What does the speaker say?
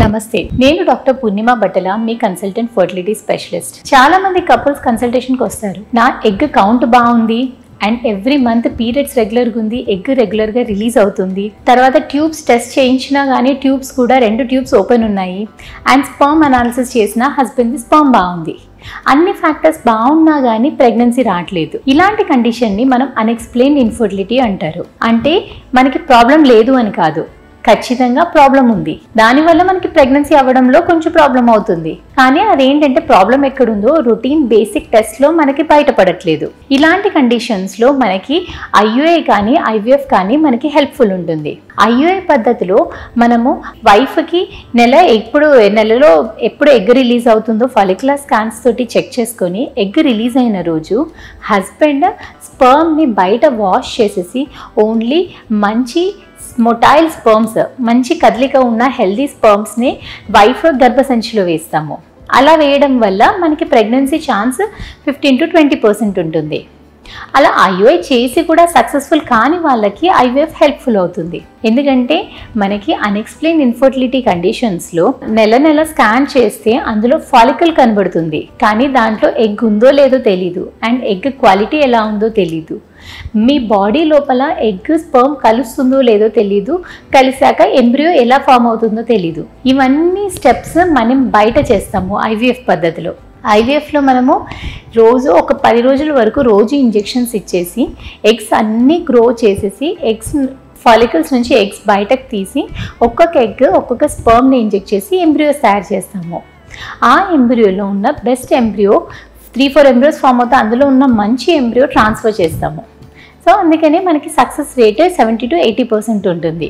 నమస్తే, నేను డాక్టర్ పూర్ణిమ బట్టల, మీ కన్సల్టెంట్ ఫర్టిలిటీ స్పెషలిస్ట్. చాలా మంది కపుల్స్ కన్సల్టేషన్కి వస్తారు. నా ఎగ్ కౌంట్ బాగుంది అండ్ ఎవ్రీ మంత్ పీరియడ్స్ రెగ్యులర్గా ఉంది, ఎగ్ రెగ్యులర్గా రిలీజ్ అవుతుంది, తర్వాత ట్యూబ్స్ టెస్ట్ చేయించినా కానీ ట్యూబ్స్ కూడా 2 ట్యూబ్స్ ఓపెన్ ఉన్నాయి అండ్ స్పర్మ్ అనాలిసిస్ చేసిన హస్బెండ్ది స్పర్మ్ బాగుంది, అన్ని ఫ్యాక్టర్స్ బాగున్నా కానీ ప్రెగ్నెన్సీ రావట్లేదు. ఇలాంటి కండిషన్ని మనం అన్ఎక్స్ప్లెయిన్డ్ ఇన్ఫర్టిలిటీ అంటారు. అంటే మనకి ప్రాబ్లం లేదు అని కాదు, ఖచ్చితంగా ప్రాబ్లం ఉంది. దానివల్ల మనకి ప్రెగ్నెన్సీ అవ్వడంలో కొంచెం ప్రాబ్లం అవుతుంది. కానీ అదేంటంటే ప్రాబ్లం ఎక్కడుందో రొటీన్ బేసిక్ టెస్ట్లో మనకి బయటపడట్లేదు. ఇలాంటి కండిషన్స్లో మనకి ఐయుఐ కానీ ఐవీఎఫ్ కానీ మనకి హెల్ప్ఫుల్ ఉంటుంది. ఐయుఐ పద్ధతిలో మనము వైఫ్కి నెలలో ఎప్పుడు ఎగ్ రిలీజ్ అవుతుందో ఫాలిక్యులర్ స్కాన్స్ తోటి చెక్ చేసుకొని ఎగ్ రిలీజ్ అయిన రోజు హస్బెండ్ స్పర్మ్ని బయట వాష్ చేసేసి ఓన్లీ మంచి మొటైల్ స్పర్మ్స్, మంచి కదలిక ఉన్న హెల్దీ స్పర్మ్స్ని వైఫ్ గర్భసంచిలో వేస్తాము. అలా వేయడం వల్ల మనకి ప్రెగ్నెన్సీ ఛాన్స్ 15 to 20% ఉంటుంది. అలా ఐయుఐ చేసి కూడా సక్సెస్ఫుల్ కాని వాళ్ళకి ఐవీఎఫ్ హెల్ప్ఫుల్ అవుతుంది. ఎందుకంటే మనకి అన్ఎక్స్ప్లెయిన్డ్ ఇన్ఫర్టిలిటీ కండిషన్స్లో నెల స్కాన్ చేస్తే అందులో ఫాలికల్ కనబడుతుంది, కానీ దాంట్లో ఎగ్ ఉందో లేదో తెలీదు అండ్ ఎగ్ క్వాలిటీ ఎలా ఉందో తెలీదు. మీ బాడీ లోపల ఎగ్ స్పర్మ్ కలుస్తుందో లేదో తెలీదు, కలిసాక ఎంబ్రియో ఎలా ఫామ్ అవుతుందో తెలీదు. ఇవన్నీ స్టెప్స్ మనం బయట చేస్తాము ఐవీఎఫ్ పద్ధతిలో. ఐవీఎఫ్లో మనము రోజు ఒక 10 రోజుల వరకు రోజు ఇంజెక్షన్స్ ఇచ్చేసి ఎగ్స్ అన్నీ గ్రో చేసేసి ఎగ్స్ ఫాలికల్స్ నుంచి ఎగ్స్ బయటకు తీసి ఒక్కొక్క స్పర్మ్ని ఇంజెక్ట్ చేసి ఎంబ్రియోస్ తయారు చేస్తాము. ఆ ఎంబ్రియోలో ఉన్న బెస్ట్ ఎంబ్రియో 3-4 ఎంబ్రియోస్ ఫామ్ అవుతా అందులో ఉన్న మంచి ఎంబ్రియో ట్రాన్స్ఫర్ చేస్తాము. సో అందుకనే మనకి సక్సెస్ రేట్ 70 to 80% ఉంటుంది.